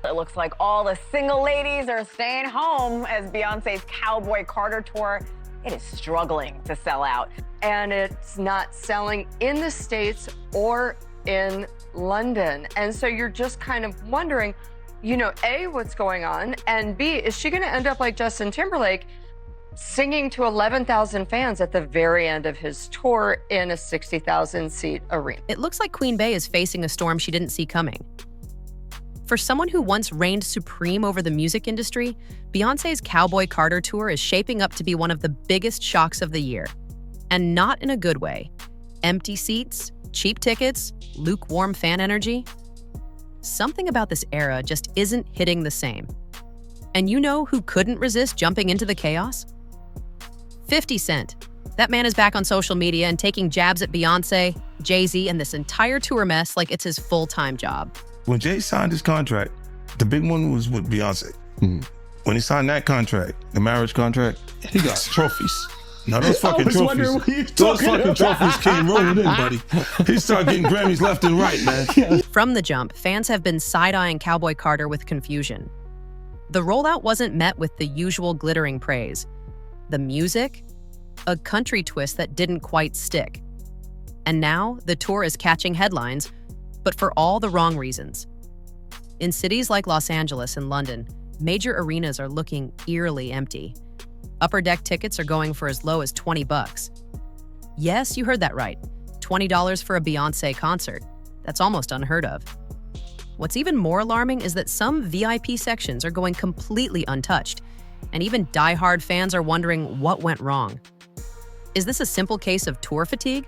It looks like all the single ladies are staying home as Beyonce's Cowboy Carter tour, it is struggling to sell out. And it's not selling in the States or in London. And so you're just kind of wondering, you know, A, what's going on? And B, is she gonna end up like Justin Timberlake singing to 11,000 fans at the very end of his tour in a 60,000 seat arena? It looks like Queen Bey is facing a storm she didn't see coming. For someone who once reigned supreme over the music industry, Beyoncé's Cowboy Carter tour is shaping up to be one of the biggest shocks of the year. And not in a good way. Empty seats, cheap tickets, lukewarm fan energy. Something about this era just isn't hitting the same. And you know who couldn't resist jumping into the chaos? 50 Cent. That man is back on social media and taking jabs at Beyoncé, Jay-Z, and this entire tour mess like it's his full-time job. When Jay signed his contract, the big one was with Beyonce. Mm-hmm. When he signed that contract, the marriage contract, he got trophies. Now those fucking trophies, trophies came rolling in, buddy. He started getting Grammys left and right, man. From the jump, fans have been side-eyeing Cowboy Carter with confusion. The rollout wasn't met with the usual glittering praise. The music? A country twist that didn't quite stick. And now, the tour is catching headlines, but for all the wrong reasons. In cities like Los Angeles and London, major arenas are looking eerily empty. Upper deck tickets are going for as low as $20. Yes, you heard that right. $20 for a Beyoncé concert. That's almost unheard of. What's even more alarming is that some VIP sections are going completely untouched, and even die-hard fans are wondering what went wrong. Is this a simple case of tour fatigue,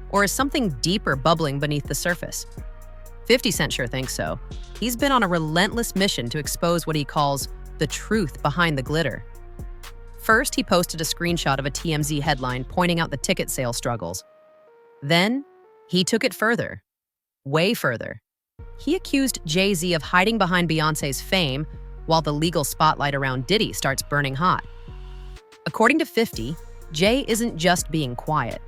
or is something deeper bubbling beneath the surface? 50 Cent sure thinks so. He's been on a relentless mission to expose what he calls the truth behind the glitter. First, he posted a screenshot of a TMZ headline pointing out the ticket sale struggles. Then, he took it further. Way further. He accused Jay-Z of hiding behind Beyoncé's fame while the legal spotlight around Diddy starts burning hot. According to 50, Jay isn't just being quiet.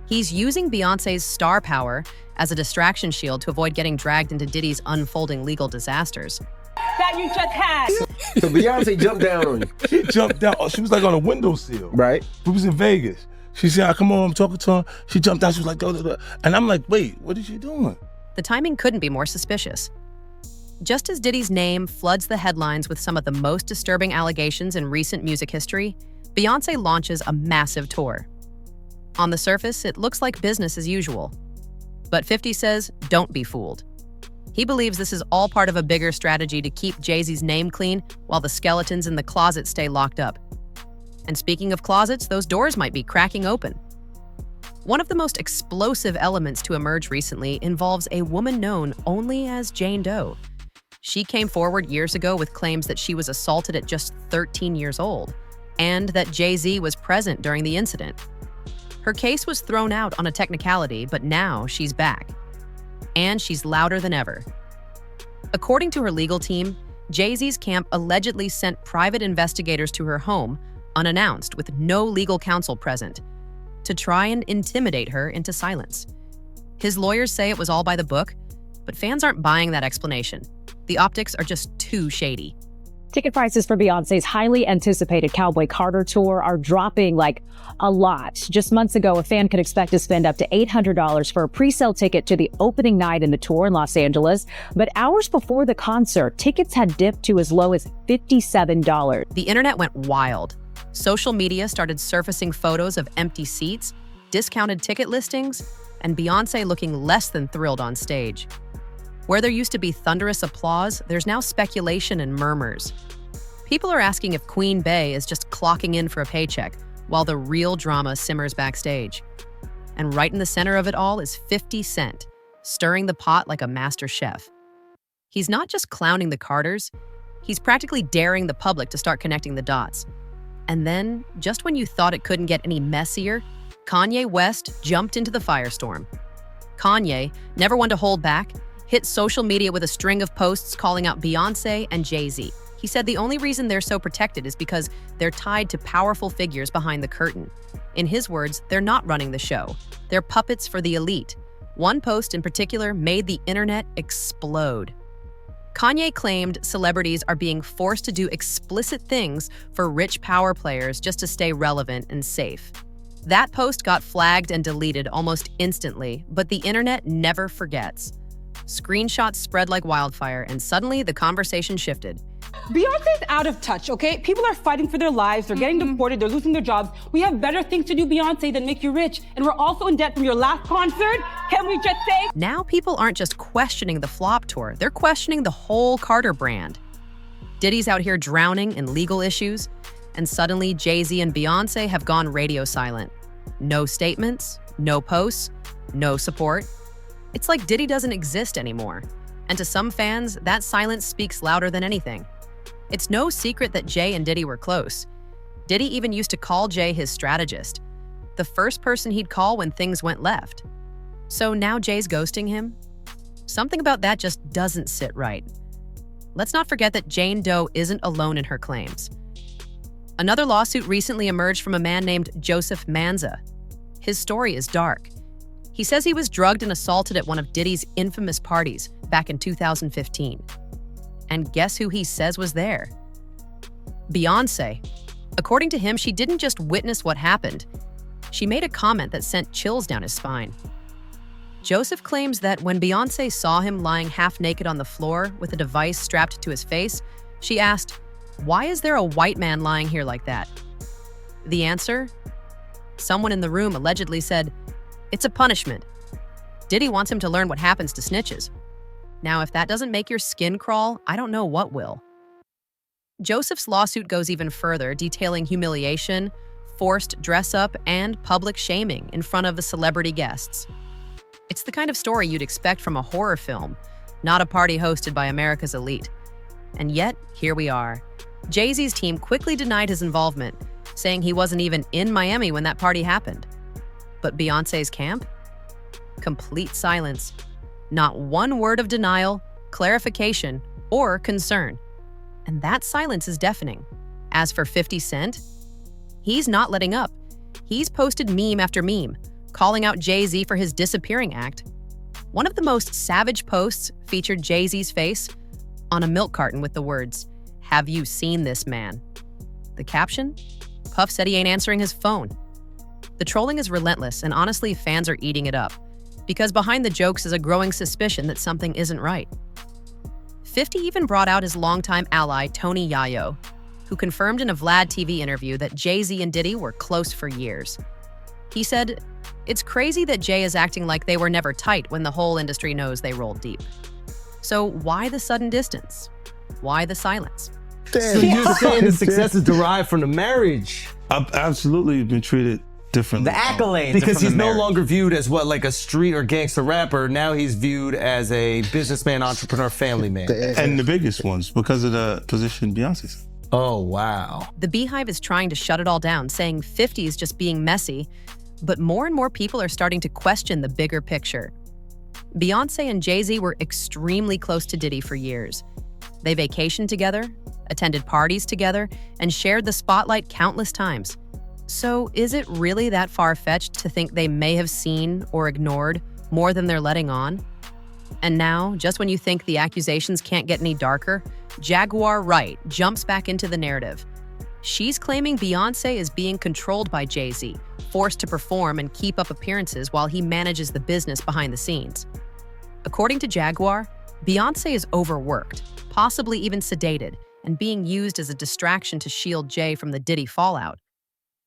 He's using Beyoncé's star power as a distraction shield to avoid getting dragged into Diddy's unfolding legal disasters. That you just had. So Beyonce jumped down on you. She jumped down. She was like on a windowsill. Right. We was in Vegas. She said, come on, I'm talking to her. She jumped down. She was like, duh, duh, duh. And I'm like, wait, what is she doing? The timing couldn't be more suspicious. Just as Diddy's name floods the headlines with some of the most disturbing allegations in recent music history, Beyoncé launches a massive tour. On the surface, it looks like business as usual. But 50 says, don't be fooled. He believes this is all part of a bigger strategy to keep Jay-Z's name clean while the skeletons in the closet stay locked up. And speaking of closets, those doors might be cracking open. One of the most explosive elements to emerge recently involves a woman known only as Jane Doe. She came forward years ago with claims that she was assaulted at just 13 years old, and that Jay-Z was present during the incident. Her case was thrown out on a technicality, but now she's back. And she's louder than ever. According to her legal team, Jay-Z's camp allegedly sent private investigators to her home, unannounced, with no legal counsel present, to try and intimidate her into silence. His lawyers say it was all by the book, but fans aren't buying that explanation. The optics are just too shady. Ticket prices for Beyonce's highly anticipated Cowboy Carter tour are dropping like a lot. Just months ago, a fan could expect to spend up to $800 for a pre-sale ticket to the opening night in the tour in Los Angeles. But hours before the concert, tickets had dipped to as low as $57. The internet went wild. Social media started surfacing photos of empty seats, discounted ticket listings, and Beyoncé looking less than thrilled on stage. Where there used to be thunderous applause, there's now speculation and murmurs. People are asking if Queen Bey is just clocking in for a paycheck, while the real drama simmers backstage. And right in the center of it all is 50 Cent, stirring the pot like a master chef. He's not just clowning the Carters, he's practically daring the public to start connecting the dots. And then, just when you thought it couldn't get any messier, Kanye West jumped into the firestorm. Kanye, never one to hold back, hit social media with a string of posts calling out Beyoncé and Jay-Z. He said the only reason they're so protected is because they're tied to powerful figures behind the curtain. In his words, they're not running the show. They're puppets for the elite. One post in particular made the internet explode. Kanye claimed celebrities are being forced to do explicit things for rich power players just to stay relevant and safe. That post got flagged and deleted almost instantly, but the internet never forgets. Screenshots spread like wildfire, and suddenly the conversation shifted. Beyonce's out of touch, okay? People are fighting for their lives, they're getting deported, they're losing their jobs. We have better things to do, Beyonce, than make you rich. And we're also in debt from your last concert. Can we just say? Now people aren't just questioning the flop tour, they're questioning the whole Carter brand. Diddy's out here drowning in legal issues, and suddenly Jay-Z and Beyonce have gone radio silent. No statements, no posts, no support. It's like Diddy doesn't exist anymore. And to some fans, that silence speaks louder than anything. It's no secret that Jay and Diddy were close. Diddy even used to call Jay his strategist, the first person he'd call when things went left. So now Jay's ghosting him? Something about that just doesn't sit right. Let's not forget that Jane Doe isn't alone in her claims. Another lawsuit recently emerged from a man named Joseph Manza. His story is dark. He says he was drugged and assaulted at one of Diddy's infamous parties back in 2015. And guess who he says was there? Beyonce. According to him, she didn't just witness what happened. She made a comment that sent chills down his spine. Joseph claims that when Beyonce saw him lying half naked on the floor with a device strapped to his face, she asked, "Why is there a white man lying here like that?" The answer? Someone in the room allegedly said, "It's a punishment. Diddy wants him to learn what happens to snitches." Now, if that doesn't make your skin crawl, I don't know what will. Joseph's lawsuit goes even further, detailing humiliation, forced dress-up, and public shaming in front of the celebrity guests. It's the kind of story you'd expect from a horror film, not a party hosted by America's elite. And yet, here we are. Jay-Z's team quickly denied his involvement, saying he wasn't even in Miami when that party happened. But Beyonce's camp? Complete silence. Not one word of denial, clarification, or concern. And that silence is deafening. As for 50 Cent, he's not letting up. He's posted meme after meme, calling out Jay-Z for his disappearing act. One of the most savage posts featured Jay-Z's face on a milk carton with the words, "Have you seen this man?" The caption? Puff said he ain't answering his phone. The trolling is relentless, and honestly, fans are eating it up. Because behind the jokes is a growing suspicion that something isn't right. 50 even brought out his longtime ally, Tony Yayo, who confirmed in a Vlad TV interview that Jay-Z and Diddy were close for years. He said, "It's crazy that Jay is acting like they were never tight when the whole industry knows they rolled deep." So why the sudden distance? Why the silence? So you're saying the success is derived from the marriage? I've absolutely been treated differently. The accolades. Because he's no longer viewed as what, like a street or gangster rapper. Now he's viewed as a businessman, entrepreneur, family man. And the biggest ones, because of the position Beyonce's. Oh, wow. The Beehive is trying to shut it all down, saying 50 is just being messy, but more and more people are starting to question the bigger picture. Beyonce and Jay-Z were extremely close to Diddy for years. They vacationed together, attended parties together, and shared the spotlight countless times. So is it really that far-fetched to think they may have seen or ignored more than they're letting on? And now, just when you think the accusations can't get any darker, Jaguar Wright jumps back into the narrative. She's claiming Beyonce is being controlled by Jay-Z, forced to perform and keep up appearances while he manages the business behind the scenes. According to Jaguar, Beyonce is overworked, possibly even sedated, and being used as a distraction to shield Jay from the Diddy fallout.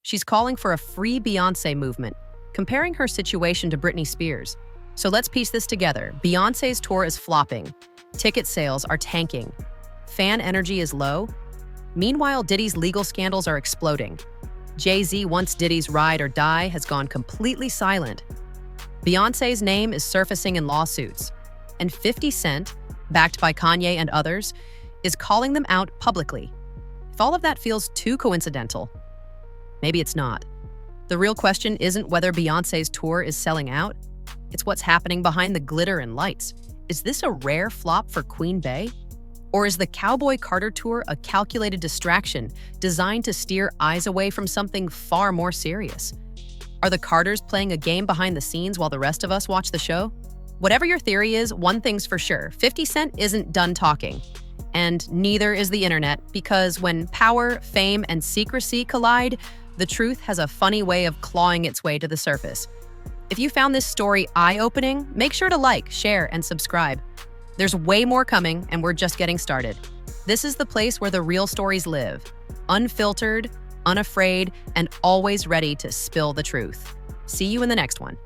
She's calling for a free Beyonce movement, comparing her situation to Britney Spears. So let's piece this together. Beyonce's tour is flopping. Ticket sales are tanking. Fan energy is low. Meanwhile, Diddy's legal scandals are exploding. Jay-Z, once Diddy's ride or die, has gone completely silent. Beyonce's name is surfacing in lawsuits. And 50 Cent, backed by Kanye and others, is calling them out publicly. If all of that feels too coincidental, maybe it's not. The real question isn't whether Beyonce's tour is selling out. It's what's happening behind the glitter and lights. Is this a rare flop for Queen Bey? Or is the Cowboy Carter tour a calculated distraction designed to steer eyes away from something far more serious? Are the Carters playing a game behind the scenes while the rest of us watch the show? Whatever your theory is, one thing's for sure, 50 Cent isn't done talking. And neither is the internet, because when power, fame, and secrecy collide, the truth has a funny way of clawing its way to the surface. If you found this story eye-opening, make sure to like, share, and subscribe. There's way more coming, and we're just getting started. This is the place where the real stories live, unfiltered, unafraid, and always ready to spill the truth. See you in the next one.